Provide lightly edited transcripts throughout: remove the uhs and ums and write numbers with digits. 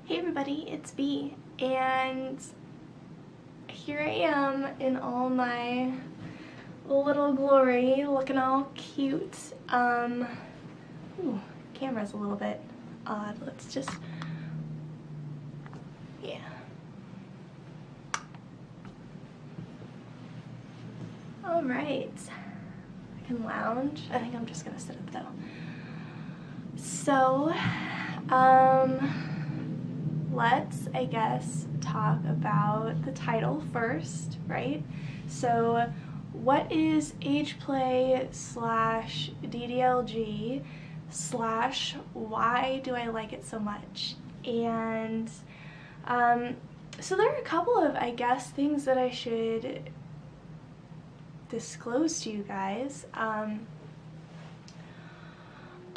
Hey everybody, it's B, and here I am in all my little glory, looking all cute. Ooh, camera's a little bit odd. Let's just, yeah. Alright, I can lounge. I think I'm just gonna sit up though. So, let's, I guess, talk about the title first, right? So, what is age play slash DDLG slash why do I like it so much? And so there are a couple of, I guess, things that I should disclose to you guys.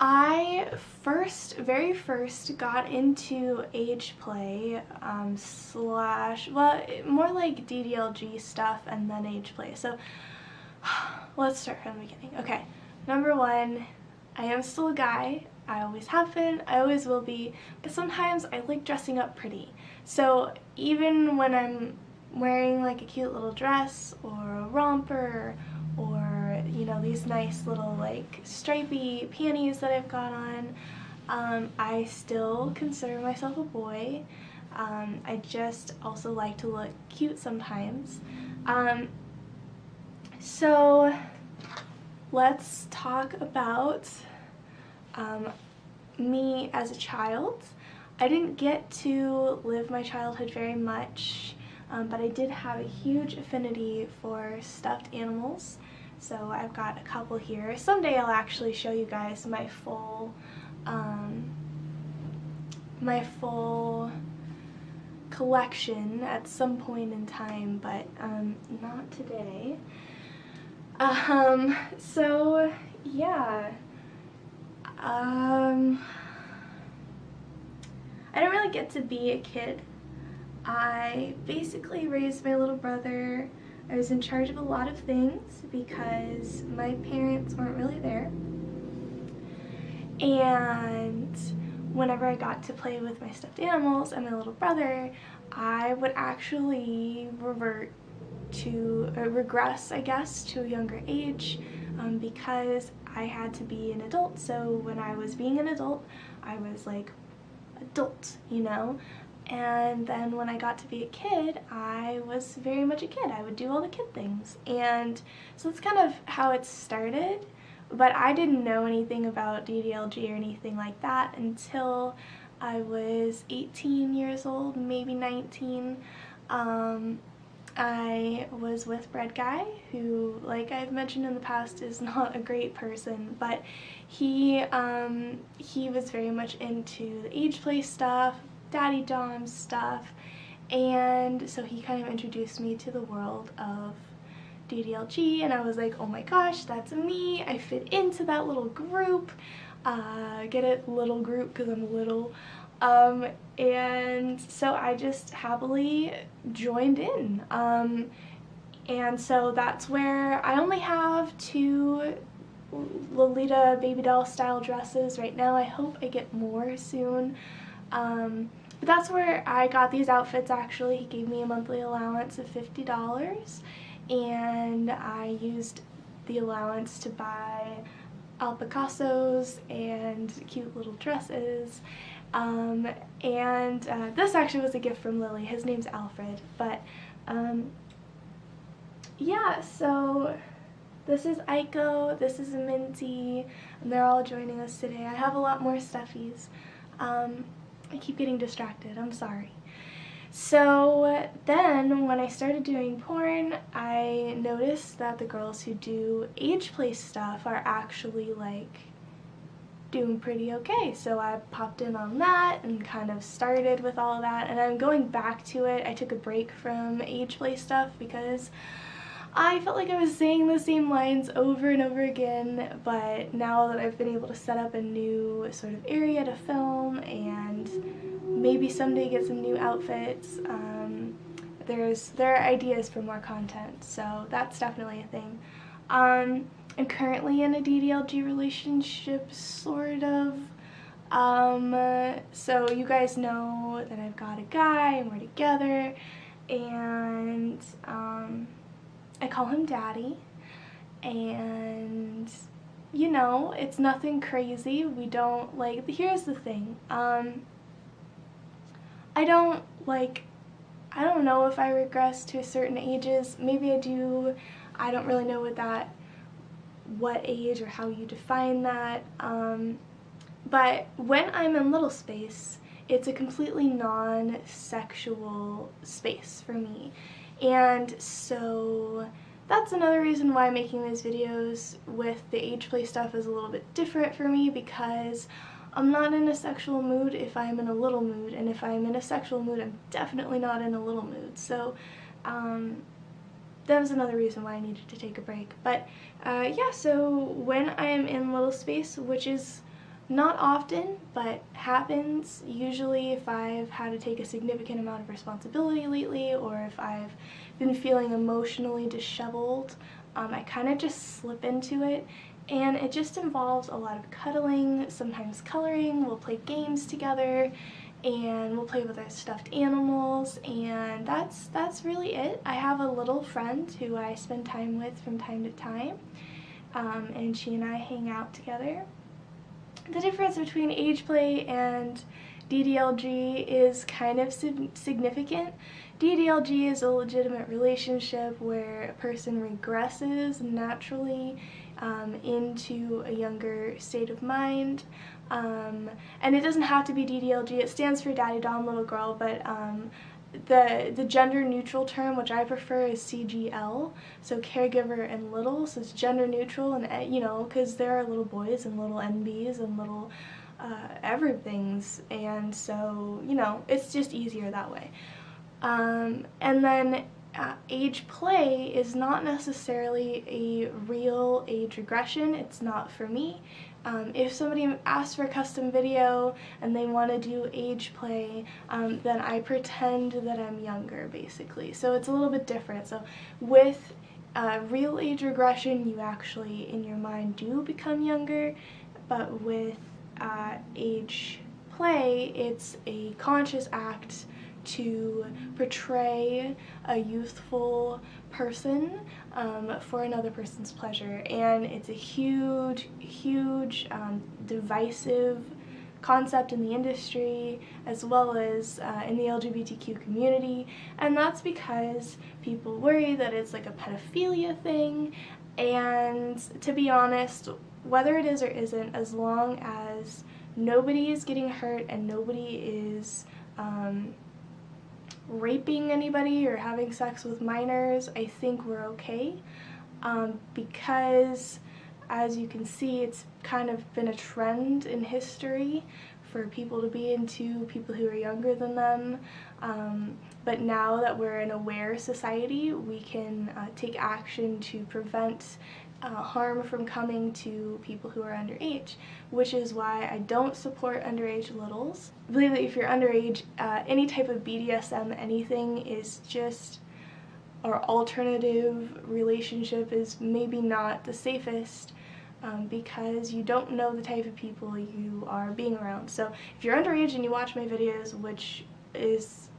I very first got into age play slash, well, more like DDLG stuff and then age play. So let's start from the beginning. Okay, number one, I am still a guy. I always have been, I always will be, but sometimes I like dressing up pretty. So even when I'm wearing like a cute little dress or a romper or, you know, these nice little like stripy panties that I've got on, I still consider myself a boy. I just also like to look cute sometimes. So let's talk about me as a child. I didn't get to live my childhood very much, but I did have a huge affinity for stuffed animals. So I've got a couple here. Someday I'll actually show you guys my full collection at some point in time, but not today. So yeah, I didn't really get to be a kid. I basically raised my little brother. I was in charge of a lot of things because my parents weren't really there. And whenever I got to play with my stuffed animals and my little brother, I would actually regress, I guess, to a younger age because I had to be an adult. So when I was being an adult, I was like adult, you know? And then when I got to be a kid, I was very much a kid. I would do all the kid things. And so that's kind of how it started. But I didn't know anything about DDLG or anything like that until I was 18 years old, maybe 19. I was with Bread Guy, who, like I've mentioned in the past, is not a great person, but he was very much into the age play stuff, daddy dom stuff, and so he kind of introduced me to the world of DDLG, and I was like, oh my gosh, that's me, I fit into that little group. Get it, little group, because I'm little. And so I just happily joined in. And so that's where I only have 2 Lolita baby doll style dresses right now. I hope I get more soon. But that's where I got these outfits actually. He gave me a monthly allowance of $50, and I used the allowance to buy alpacassos and cute little dresses. This actually was a gift from Lily. His name's Alfred. But yeah, so this is Aiko, this is Minty, and they're all joining us today. I have a lot more stuffies. I keep getting distracted, I'm sorry. So then when I started doing porn, I noticed that the girls who do age play stuff are actually like doing pretty okay. So I popped in on that and kind of started with all of that, and I'm going back to it. I took a break from age play stuff because I felt like I was saying the same lines over and over again, but now that I've been able to set up a new sort of area to film and maybe someday get some new outfits, there are ideas for more content, so that's definitely a thing. I'm currently in a DDLG relationship, sort of. So you guys know that I've got a guy and we're together, and I call him Daddy, and you know, it's nothing crazy. We don't, like, here's the thing, I don't know if I regress to certain ages. Maybe I do. I don't really know what age or how you define that. But when I'm in little space, it's a completely non-sexual space for me. And so that's another reason why making these videos with the age play stuff is a little bit different for me, because I'm not in a sexual mood if I'm in a little mood, and if I'm in a sexual mood, I'm definitely not in a little mood. So that was another reason why I needed to take a break. But yeah, so when I am in little space, which is not often, but happens, usually if I've had to take a significant amount of responsibility lately, or if I've been feeling emotionally disheveled, I kind of just slip into it. And it just involves a lot of cuddling, sometimes coloring. We'll play games together, and we'll play with our stuffed animals, and that's really it. I have a little friend who I spend time with from time to time, and she and I hang out together. The difference between age play and DDLG is kind of significant. DDLG is a legitimate relationship where a person regresses naturally into a younger state of mind. And it doesn't have to be DDLG. It stands for Daddy Dom Little Girl, but the gender neutral term, which I prefer, is CGL, so caregiver and little, so it's gender neutral, and you know, because there are little boys and little NBs and little everythings, and so, you know, it's just easier that way. And then age play is not necessarily a real age regression. It's not for me. If somebody asks for a custom video and they want to do age play, then I pretend that I'm younger, basically. So it's a little bit different. So with real age regression, you actually, in your mind, do become younger, but with age play, it's a conscious act to portray a youthful person for another person's pleasure, and it's a huge divisive concept in the industry as well as in the LGBTQ community, and that's because people worry that it's like a pedophilia thing, and to be honest, whether it is or isn't, as long as nobody is getting hurt and nobody is raping anybody or having sex with minors, I think we're okay, because as you can see, it's kind of been a trend in history for people to be into people who are younger than them, but now that we're an aware society, we can take action to prevent harm from coming to people who are underage, which is why I don't support underage littles. I believe that if you're underage, any type of BDSM anything is just, or alternative relationship is maybe not the safest, because you don't know the type of people you are being around. So if you're underage and you watch my videos, which is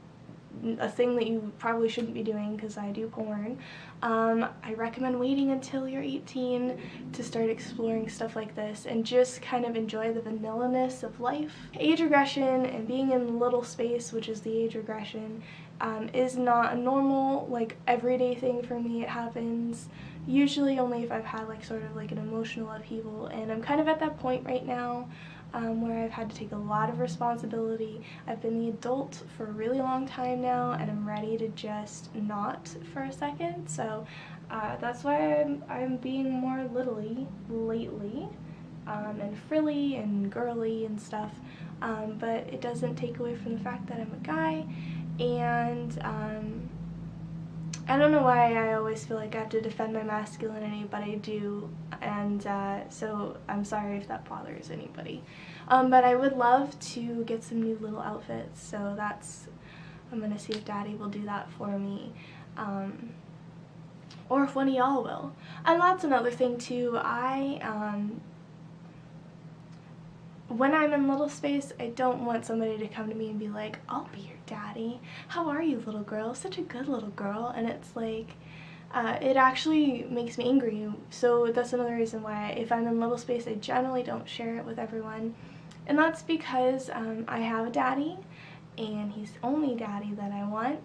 a thing that you probably shouldn't be doing because I do porn, I recommend waiting until you're 18 to start exploring stuff like this and just kind of enjoy the vanilla-ness of life. Age regression and being in little space, which is the age regression, is not a normal, like, everyday thing for me. It happens usually only if I've had like sort of like an emotional upheaval, and I'm kind of at that point right now where I've had to take a lot of responsibility. I've been the adult for a really long time now, and I'm ready to just not for a second. So that's why I'm being more littly lately, and frilly and girly and stuff, but it doesn't take away from the fact that I'm a guy, and I don't know why I always feel like I have to defend my masculinity, but I do, and so I'm sorry if that bothers anybody. But I would love to get some new little outfits, so I'm gonna see if Daddy will do that for me, or if one of y'all will. And that's another thing too, when I'm in little space, I don't want somebody to come to me and be like, I'll be your daddy. How are you, little girl? Such a good little girl. And it's like, it actually makes me angry. So that's another reason why if I'm in little space, I generally don't share it with everyone. And that's because I have a daddy, and he's the only daddy that I want.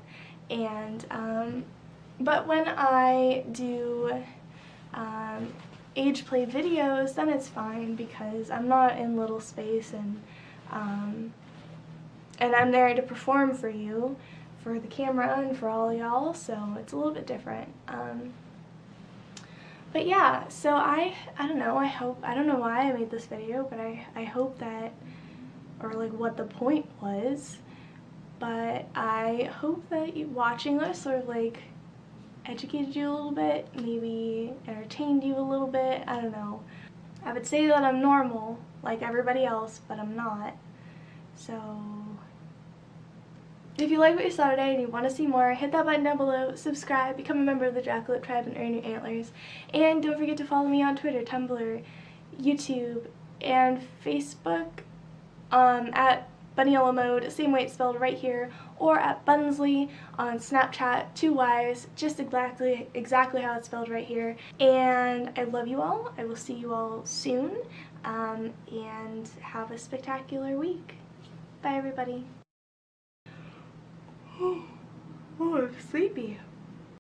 And but when I do age play videos, then it's fine because I'm not in little space, and I'm there to perform for you, for the camera, and for all y'all, so it's a little bit different. But yeah, so I don't know, I don't know why I made this video, but I hope that, or like what the point was, but I hope that watching this sort of like educated you a little bit, maybe entertained you a little bit, I don't know. I would say that I'm normal, like everybody else, but I'm not. So, if you like what you saw today and you want to see more, hit that button down below, subscribe, become a member of the Jackalope tribe, and earn your antlers. And don't forget to follow me on Twitter, Tumblr, YouTube, and Facebook, at Bunny Yellow Mode, same way it's spelled right here, or at Bunsley on Snapchat, 2 Y's, just exactly how it's spelled right here. And I love you all. I will see you all soon, and have a spectacular week. Bye, everybody. Oh, I'm sleepy.